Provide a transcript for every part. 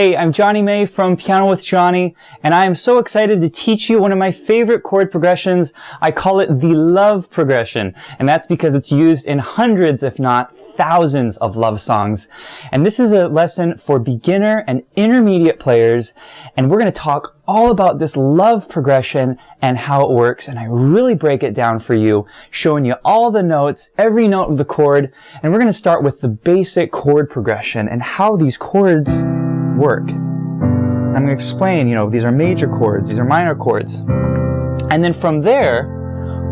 Hey, I'm Johnny May from Piano with Johnny, and I am so excited to teach you one of my favorite chord progressions. I call it the love progression, and that's because it's used in hundreds, if not thousands, of love songs. And this is a lesson for beginner and intermediate players, and we're going to talk all about this love progression and how it works, and I really break it down for you, showing you all the notes, every note of the chord, and we're going to start with the basic chord progression and how these chords work. I'm going to explain, these are major chords, these are minor chords. And then from there,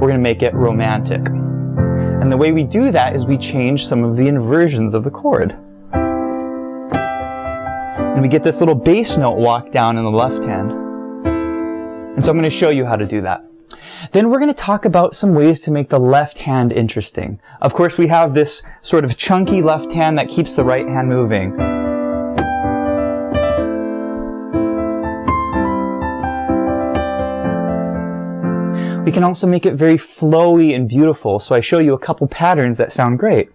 we're going to make it romantic. And the way we do that is we change some of the inversions of the chord. And we get this little bass note walk down in the left hand. And so I'm going to show you how to do that. Then we're going to talk about some ways to make the left hand interesting. Of course, we have this sort of chunky left hand that keeps the right hand moving. We can also make it very flowy and beautiful, so I show you a couple patterns that sound great.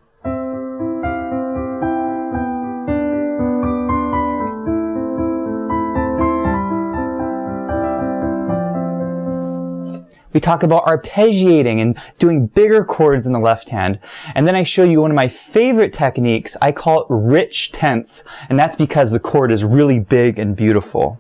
We talk about arpeggiating and doing bigger chords in the left hand. And then I show you one of my favorite techniques. I call it rich tenths, and that's because the chord is really big and beautiful.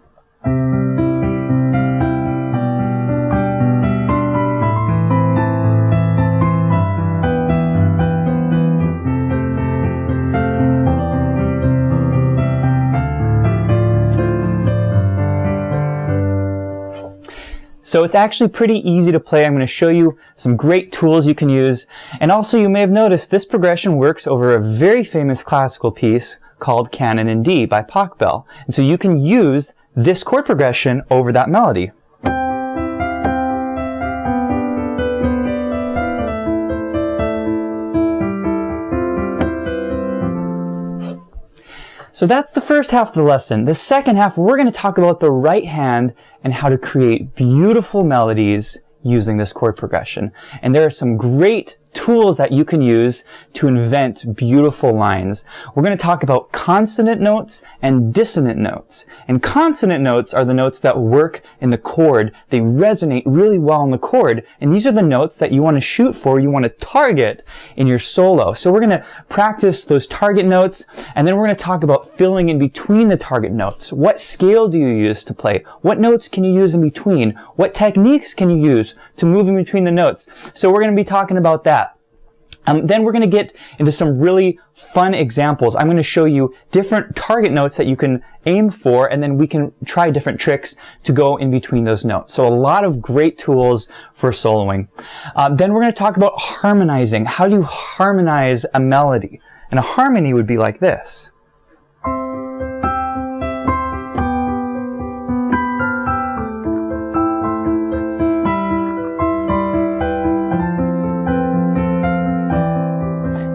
So it's actually pretty easy to play. I'm going to show you some great tools you can use. And also you may have noticed this progression works over a very famous classical piece called Canon in D by Pachelbel. And so you can use this chord progression over that melody. So that's the first half of the lesson. The second half, we're going to talk about the right hand and how to create beautiful melodies using this chord progression. And there are some great tools that you can use to invent beautiful lines. We're going to talk about consonant notes and dissonant notes. And consonant notes are the notes that work in the chord. They resonate really well in the chord. And these are the notes that you want to shoot for, you want to target in your solo. So we're going to practice those target notes, and then we're going to talk about filling in between the target notes. What scale do you use to play? What notes can you use in between? What techniques can you use to move in between the notes? So we're going to be talking about that. Then we're going to get into some really fun examples. I'm going to show you different target notes that you can aim for, and then we can try different tricks to go in between those notes. So a lot of great tools for soloing. Then we're going to talk about harmonizing. How do you harmonize a melody? And a harmony would be like this.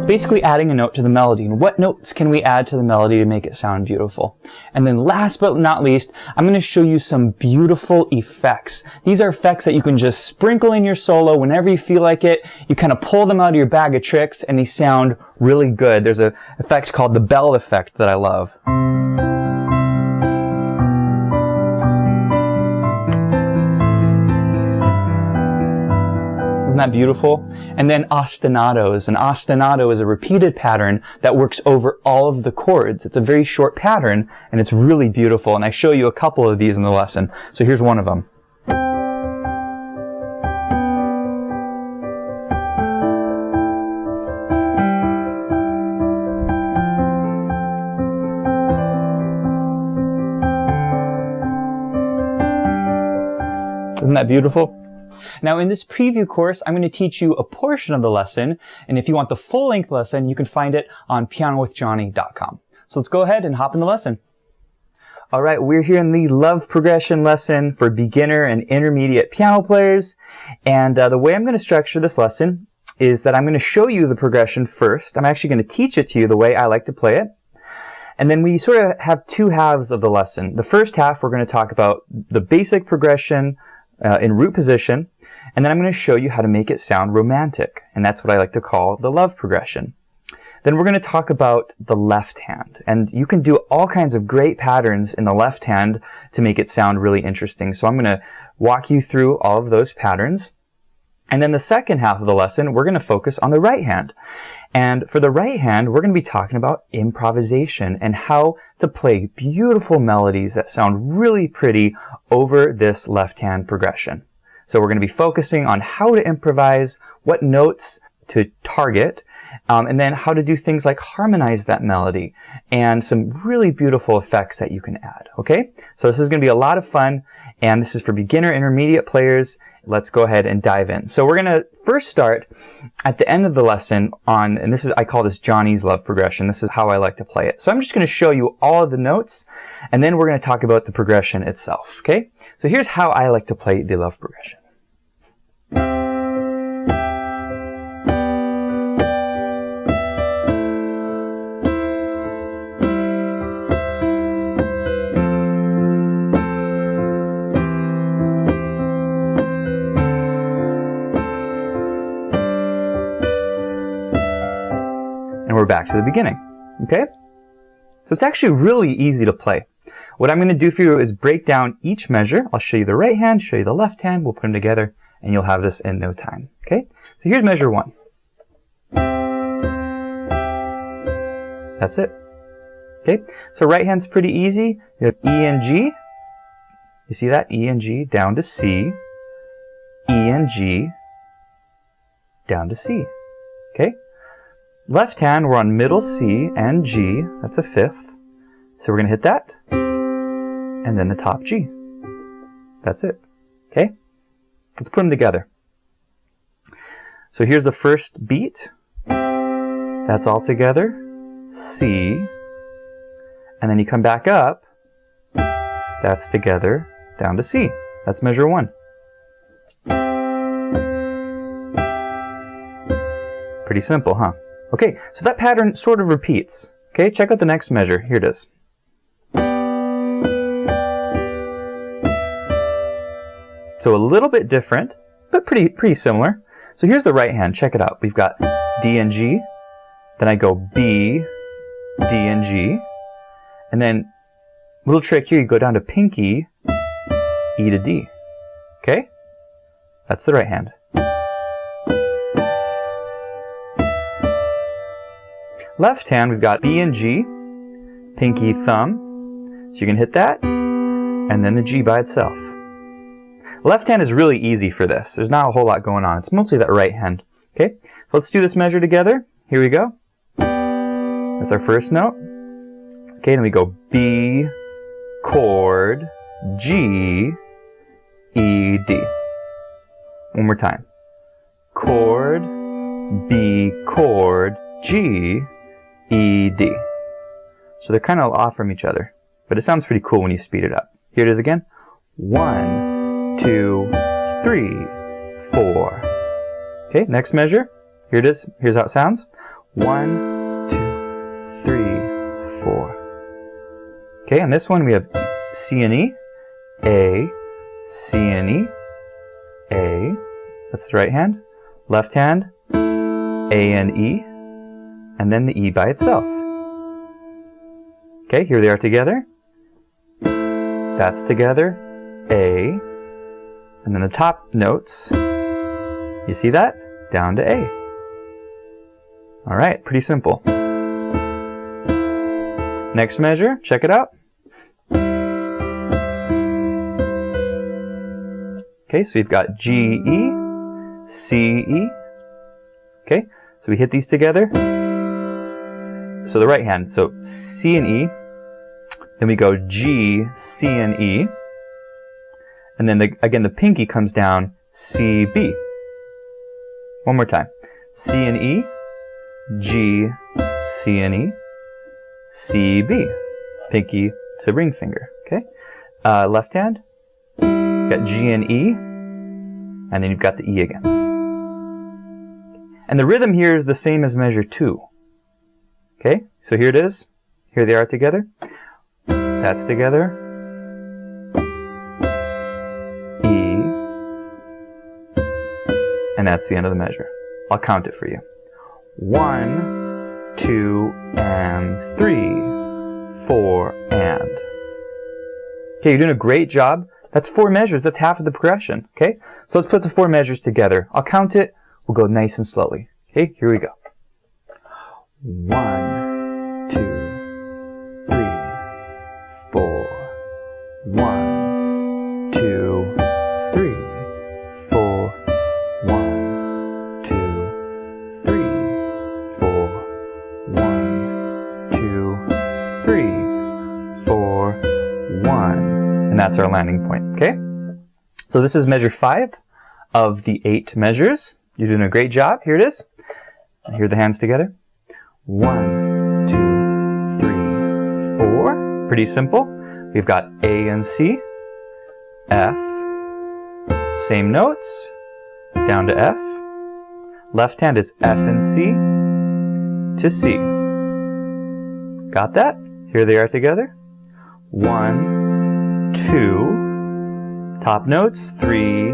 Basically adding a note to the melody. And what notes can we add to the melody to make it sound beautiful? And then last but not least, I'm going to show you some beautiful effects. These are effects that you can just sprinkle in your solo whenever you feel like it. You kind of pull them out of your bag of tricks and they sound really good. There's an effect called the bell effect that I love. Isn't that beautiful? And then ostinatos. An ostinato is a repeated pattern that works over all of the chords. It's a very short pattern, and it's really beautiful. And I show you a couple of these in the lesson. So here's one of them. Isn't that beautiful? Now in this preview course, I'm going to teach you a portion of the lesson, and if you want the full-length lesson, you can find it on pianowithjohnny.com. So let's go ahead and hop in the lesson. Alright, we're here in the love progression lesson for beginner and intermediate piano players, and the way I'm going to structure this lesson is that I'm going to show you the progression first. I'm actually going to teach it to you the way I like to play it. And then we sort of have two halves of the lesson. The first half, we're going to talk about the basic progression in root position, and then I'm going to show you how to make it sound romantic, and that's what I like to call the love progression. Then we're going to talk about the left hand. And you can do all kinds of great patterns in the left hand to make it sound really interesting. So I'm going to walk you through all of those patterns. And then the second half of the lesson, we're going to focus on the right hand. And for the right hand, we're going to be talking about improvisation and how to play beautiful melodies that sound really pretty over this left hand progression. So we're going to be focusing on how to improvise, what notes to target, and then how to do things like harmonize that melody and some really beautiful effects that you can add. Okay? So this is going to be a lot of fun, and this is for beginner, intermediate players. Let's go ahead and dive in. So we're going to first start at the end of the lesson on, and this is, I call this Johnny's love progression. This is how I like to play it. So I'm just going to show you all of the notes, and then we're going to talk about the progression itself. Okay? So here's how I like to play the love progression. We're back to the beginning. Okay? So it's actually really easy to play. What I'm going to do for you is break down each measure. I'll show you the right hand, show you the left hand, we'll put them together, and you'll have this in no time. Okay? So here's measure 1. That's it. Okay? So right hand's pretty easy. You have E and G. You see that? E and G down to C. E and G down to C. Okay? Left hand, we're on middle C and G. That's a 5th. So we're going to hit that. And then the top G. That's it. Okay? Let's put them together. So here's the first beat. That's all together. C. And then you come back up. That's together down to C. That's measure 1. Pretty simple, huh? Okay, so that pattern sort of repeats. Okay, check out the next measure. Here it is. So a little bit different, but pretty similar. So here's the right hand. Check it out. We've got D and G. Then I go B, D and G. And then, little trick here, you go down to pinky, E to D. Okay? That's the right hand. Left hand, we've got B and G, pinky, thumb. So you can hit that, and then the G by itself. Left hand is really easy for this. There's not a whole lot going on. It's mostly that right hand. Okay, so let's do this measure together. Here we go. That's our first note. Okay, then we go B, chord, G, E, D. One more time. Chord, B, chord, G, E, D. So they're kind of off from each other, but it sounds pretty cool when you speed it up. Here it is again. 1, 2, 3, 4. Okay, next measure. Here it is. Here's how it sounds. 1, 2, 3, 4. Okay, on this one we have C and E, A, C and E, A. That's the right hand. Left hand, A and E, and then the E by itself. Okay, here they are together. That's together, A, and then the top notes, you see that? Down to A. All right, pretty simple. Next measure, check it out. Okay, so we've got G, E, C, E. Okay, so we hit these together. So the right hand, so C and E. Then we go G, C and E. And then again the pinky comes down, C, B. One more time. C and E, G, C and E, C, B. Pinky to ring finger. Okay. Left hand, you've got G and E, and then you've got the E again. And the rhythm here is the same as measure 2. Okay, so here it is. Here they are together. That's together. E. And that's the end of the measure. I'll count it for you. 1, 2, and 3, 4, and. Okay, you're doing a great job. That's 4 measures. That's half of the progression. Okay, so let's put the 4 measures together. I'll count it. We'll go nice and slowly. Okay, here we go. 1, 2, 3, 4. 1, 2, 3, 4. 1, 2, 3, 4. 1, 2, 3, 4, 1. And that's our landing point, okay? So this is measure 5 of the 8 measures. You're doing a great job. Here it is. And here are the hands together. 1, 2, 3, 4. Pretty simple. We've got A and C, F, same notes, down to F. Left hand is F and C to C. Got that? Here they are together. 1, 2, top notes, 3,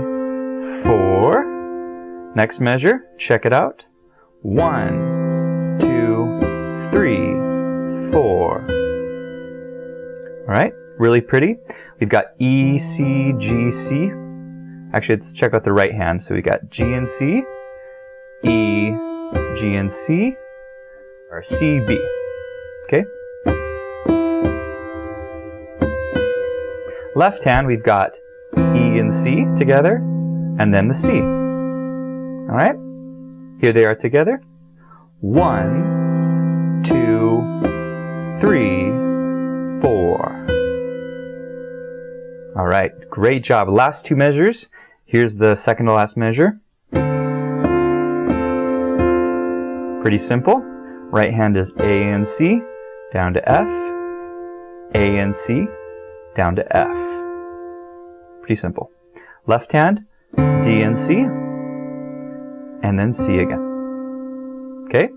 4. Next measure, check it out. 1, 2, 3, 4. All right, really pretty. We've got E, C, G, C. Actually, let's check out the right hand. So we got G and C, E, G and C, or C, B. Okay. Left hand, we've got E and C together, and then the C. All right, here they are together. 1, 2, 3, 4. All right, great job. Last 2 measures. Here's the second to last measure. Pretty simple. Right hand is A and C, down to F. A and C, down to F. Pretty simple. Left hand, D and C, and then C again. Okay?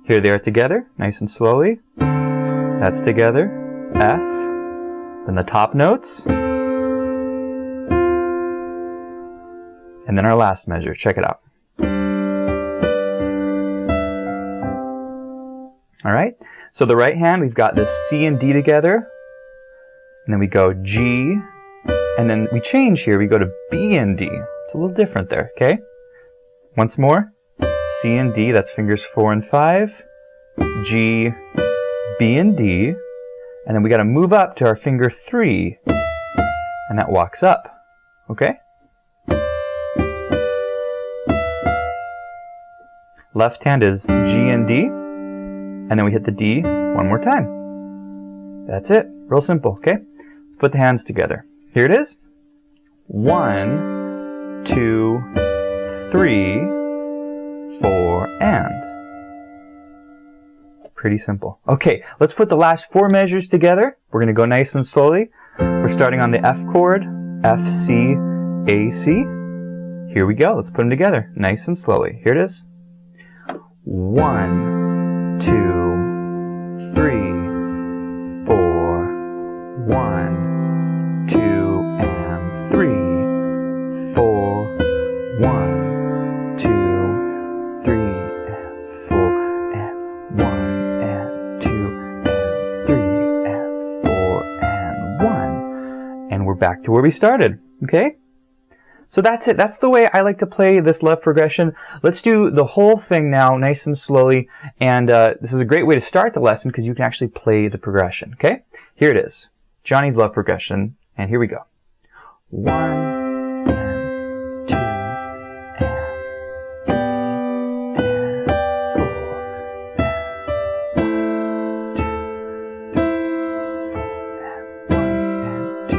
Here they are together, nice and slowly. That's together. F, then the top notes, and then our last measure. Check it out. All right, so the right hand, we've got this C and D together, and then we go G, and then we change here, we go to B and D. It's a little different there, okay? Once more, C and D, that's fingers 4 and 5, G, B and D, and then we got to move up to our finger 3, and that walks up, okay? Left hand is G and D, and then we hit the D one more time. That's it, real simple, okay? Let's put the hands together. Here it is. 1, 2, 3, 4, and. Pretty simple. Okay, let's put the last 4 measures together. We're going to go nice and slowly. We're starting on the F chord, F, C, A, C. Here we go. Let's put them together nice and slowly. Here it is. 1, 2, 3, 4, 1, 2, and 3, 4, 1, 2, 3, and 4, and 1, and 2, and 3, and 4, and 1. And we're back to where we started, okay? So that's it. That's the way I like to play this love progression. Let's do the whole thing now, nice and slowly. And this is a great way to start the lesson because you can actually play the progression, okay? Here it is. Johnny's love progression. And here we go. 1, and 2, and 3, and 4, and 1, 2, 3, 4, and 1, and 2,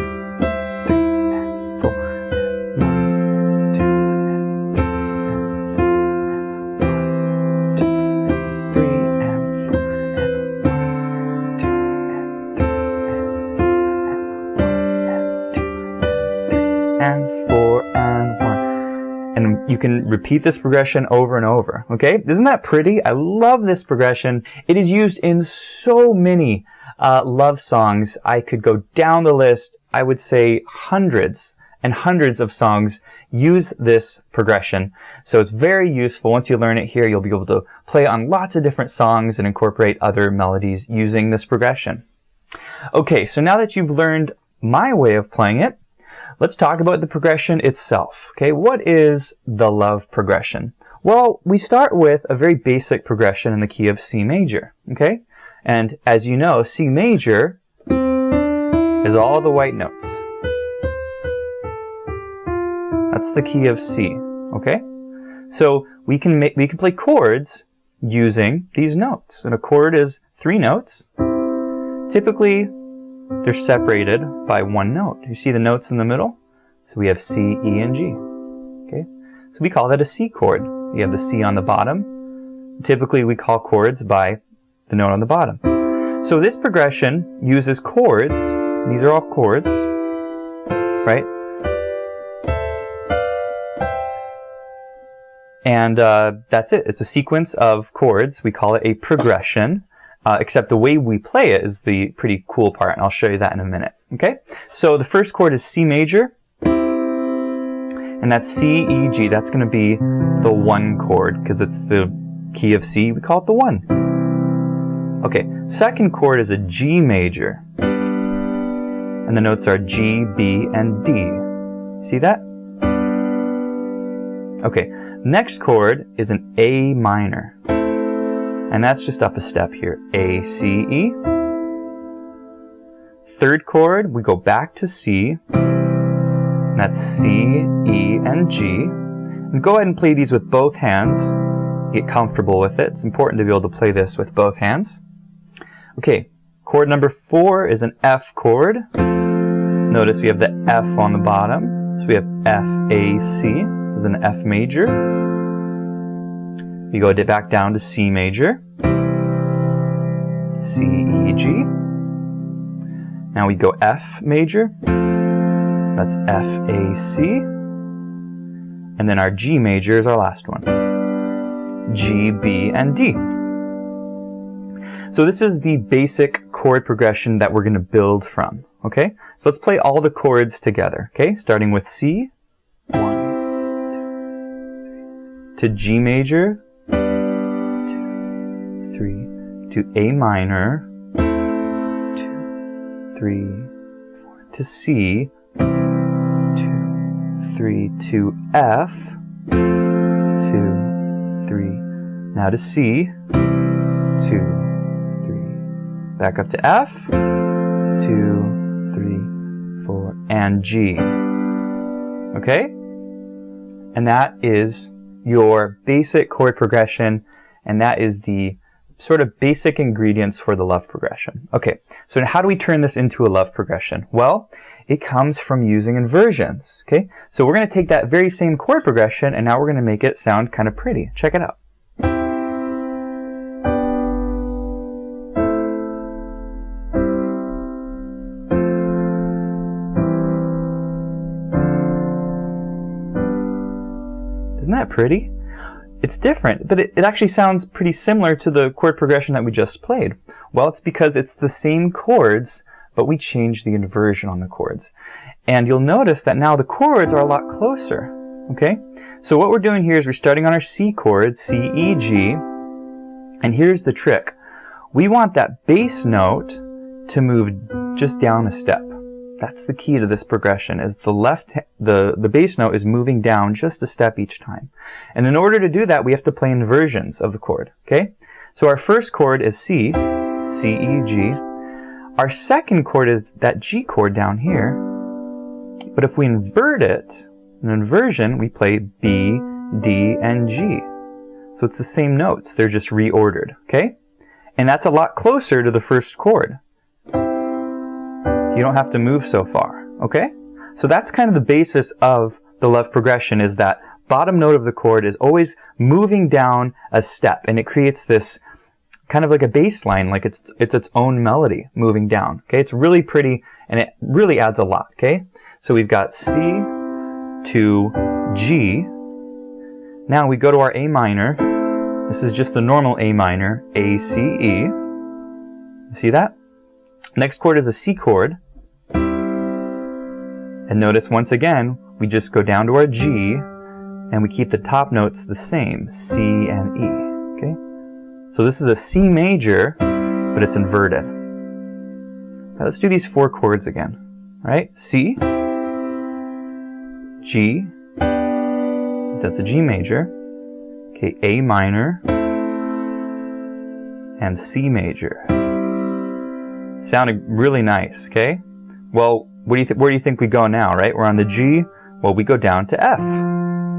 3, and 4, and 4, and 1. And you can repeat this progression over and over, okay? Isn't that pretty? I love this progression. It is used in so many love songs. I could go down the list, I would say hundreds and hundreds of songs use this progression. So it's very useful. Once you learn it here, you'll be able to play on lots of different songs and incorporate other melodies using this progression. Okay, so now that you've learned my way of playing it, let's talk about the progression itself. Okay, what is the love progression? Well, we start with a very basic progression in the key of C major. Okay, and as you know, C major is all the white notes. That's the key of C. Okay, so we can play chords using these notes. And a chord is 3 notes. Typically, they're separated by 1 note. You see the notes in the middle? So we have C, E, and G. Okay, so we call that a C chord. You have the C on the bottom. Typically, we call chords by the note on the bottom. So this progression uses chords. These are all chords, right? And that's it. It's a sequence of chords. We call it a progression, except the way we play it is the pretty cool part, and I'll show you that in a minute. Okay? So the first chord is C major, and that's C, E, G. That's going to be the 1 chord, because it's the key of C. We call it the 1. Okay, second chord is a G major, and the notes are G, B, and D. See that? Okay. Next chord is an A minor, and that's just up a step here. A, C, E. Third chord, we go back to C, and that's C, E, and G. And go ahead and play these with both hands. Get comfortable with it. It's important to be able to play this with both hands. Okay, chord number 4 is an F chord. Notice we have the F on the bottom. So we have F, A, C. This is an F major. We go back down to C major. C, E, G. Now we go F major. That's F, A, C. And then our G major is our last one. G, B, and D. So this is the basic chord progression that we're going to build from. Okay, so let's play all the chords together. Okay, starting with C, 1, 2, 3, to G major, 2, 3, to A minor, 2, 3, 4, to C, 2, 3, to F, 2, 3, now to C, 2, 3, back up to F, 2, 3, 4, and G. Okay? And that is your basic chord progression, and that is the sort of basic ingredients for the love progression. Okay, so how do we turn this into a love progression? Well, it comes from using inversions. Okay, so we're going to take that very same chord progression, and now we're going to make it sound kind of pretty. Check it out. Isn't that pretty? It's different, but it actually sounds pretty similar to the chord progression that we just played. Well, it's because it's the same chords, but we changed the inversion on the chords. And you'll notice that now the chords are a lot closer. Okay? So what we're doing here is we're starting on our C chord, C, E, G. And here's the trick. We want that bass note to move just down a step. That's the key to this progression, is the bass note is moving down just a step each time. And in order to do that, we have to play inversions of the chord. Okay? So our first chord is C, C, E, G. Our second chord is that G chord down here. But if we invert it, an inversion, we play B, D, and G. So it's the same notes, they're just reordered. Okay? And that's a lot closer to the first chord. You don't have to move so far, okay? So that's kind of the basis of the love progression, is that bottom note of the chord is always moving down a step, and it creates this kind of like a bass line, like it's its own melody moving down, okay? It's really pretty, and it really adds a lot, okay? So we've got C to G. Now we go to our A minor. This is just the normal A minor, A, C, E. You see that? Next chord is a C chord. And notice once again, we just go down to our G, and we keep the top notes the same, C and E, okay? So this is a C major, but it's inverted. Now let's do these 4 chords again, all right? C, G, that's a G major, okay, A minor, and C major. Sounded really nice, okay? Well, where do you think we go now, right? We're on the G, well, we go down to F,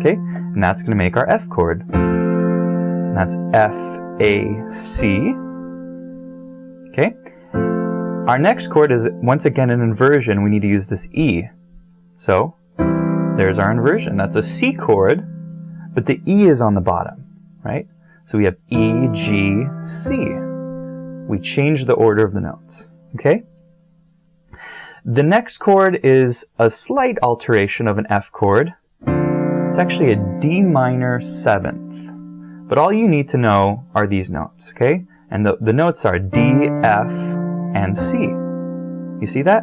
okay? And that's going to make our F chord. And that's F, A, C, okay? Our next chord is, once again, an inversion. We need to use this E. So, there's our inversion. That's a C chord, but the E is on the bottom, right? So we have E, G, C. We change the order of the notes, okay? The next chord is a slight alteration of an F chord. It's actually a D minor 7th. But all you need to know are these notes, okay? And the notes are D, F, and C. You see that?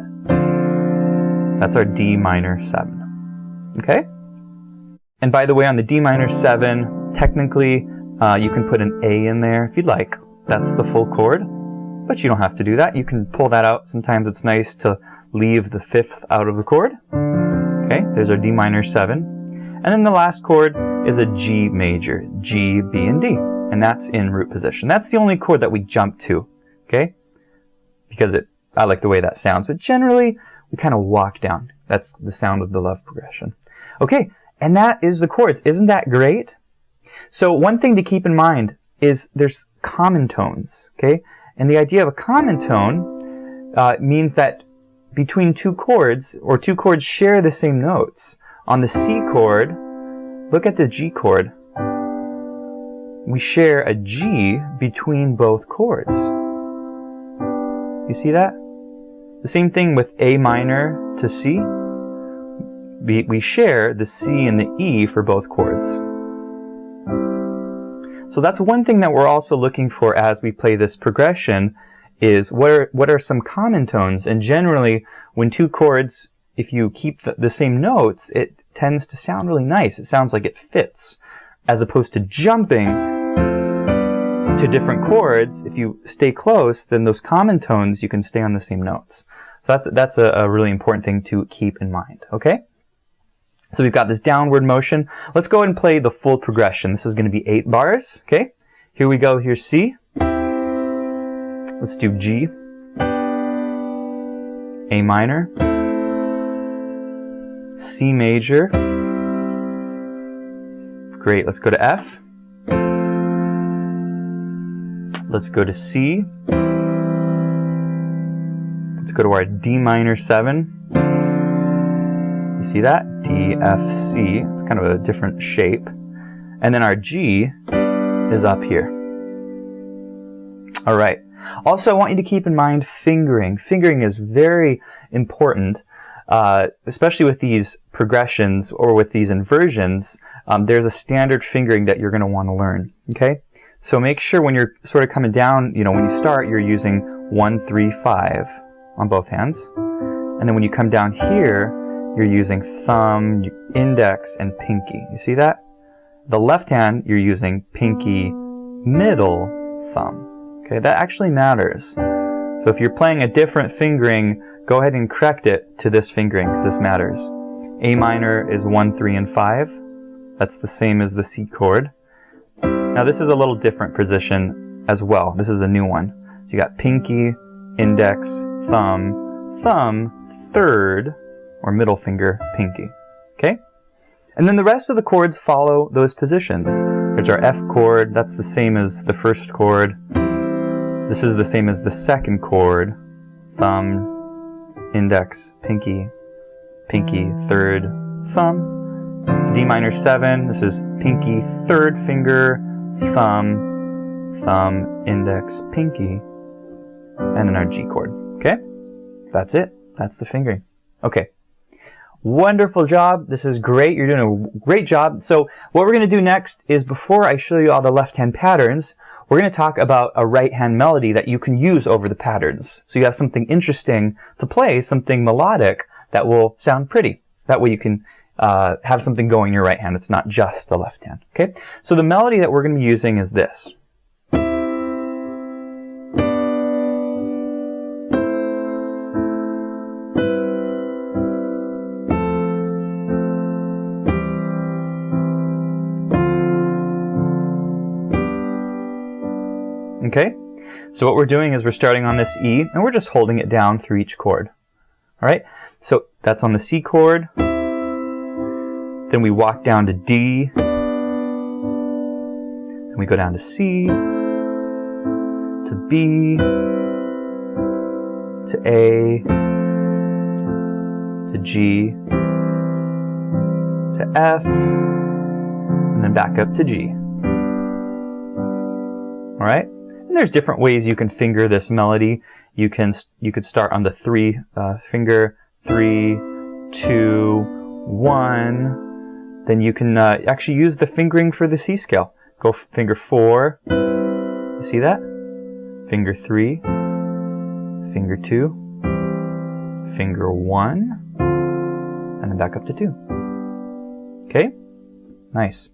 That's our D minor 7, okay? And by the way, on the D minor 7, technically, you can put an A in there if you'd like. That's the full chord, but you don't have to do that. You can pull that out. Sometimes it's nice to leave the 5th out of the chord. Okay, there's our D minor 7. And then the last chord is a G major, G, B, and D. And that's in root position. That's the only chord that we jump to, okay? Because I like the way that sounds. But generally, we kind of walk down. That's the sound of the love progression. Okay, and that is the chords. Isn't that great? So one thing to keep in mind is there's common tones, okay? And the idea of a common tone means that between 2 chords, or 2 chords share the same notes. On the C chord, look at the G chord. We share a G between both chords. You see that? The same thing with A minor to C. We share the C and the E for both chords. So that's one thing that we're also looking for as we play this progression is what are some common tones. And generally, when 2 chords, if you keep the same notes, it tends to sound really nice. It sounds like it fits. As opposed to jumping to different chords, if you stay close, then those common tones, you can stay on the same notes. So that's a really important thing to keep in mind, okay? So we've got this downward motion. Let's go ahead and play the full progression. This is going to be 8 bars, okay? Here we go. Here's C. Let's do G. A minor. C major. Great. Let's go to F. Let's go to C. Let's go to our D minor 7. You see that? D, F, C. It's kind of a different shape. And then our G is up here. All right. Also, I want you to keep in mind fingering. Fingering is very important, especially with these progressions or with these inversions. There's a standard fingering that you're going to want to learn. Okay? So make sure when you're sort of coming down, when you start, you're using 1, 3, 5 on both hands. And then when you come down here, you're using thumb, index, and pinky. You see that? The left hand, you're using pinky, middle, thumb. Okay, that actually matters. So if you're playing a different fingering, go ahead and correct it to this fingering, because this matters. A minor is 1, 3, and 5. That's the same as the C chord. Now this is a little different position as well. This is a new one. So you got pinky, index, thumb, third, or middle finger, pinky. Okay? And then the rest of the chords follow those positions. There's our F chord. That's the same as the first chord. This is the same as the second chord. Thumb, index, pinky, pinky, third, thumb. D minor 7. This is pinky, third finger, thumb, thumb, index, pinky. And then our G chord. Okay? That's it. That's the fingering. Okay. Wonderful job. This is great. You're doing a great job. So what we're going to do next is, before I show you all the left-hand patterns, we're going to talk about a right-hand melody that you can use over the patterns. So you have something interesting to play, something melodic that will sound pretty. That way you can have something going in your right hand. It's not just the left hand. Okay? So the melody that we're going to be using is this. Okay? So what we're doing is we're starting on this E, and we're just holding it down through each chord. All right? So that's on the C chord. Then we walk down to D. Then we go down to C, to B, to A, to G, to F, and then back up to G. All right? And there's different ways you can finger this melody. You could start on the 3 finger, 3, 2, 1. Then you can actually use the fingering for the C scale. Go finger 4. You see that? Finger 3, finger 2, finger 1, and then back up to 2. Okay? Nice.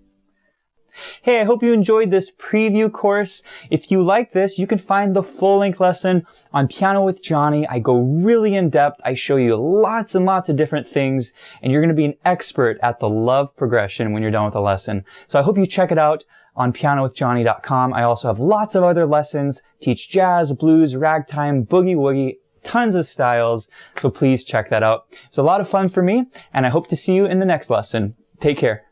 Hey, I hope you enjoyed this preview course. If you like this, you can find the full-length lesson on Piano with Johnny. I go really in depth. I show you lots and lots of different things, and you're going to be an expert at the love progression when you're done with the lesson. So I hope you check it out on pianowithjohnny.com. I also have lots of other lessons, teach jazz, blues, ragtime, boogie woogie, tons of styles. So please check that out. It's a lot of fun for me, and I hope to see you in the next lesson. Take care.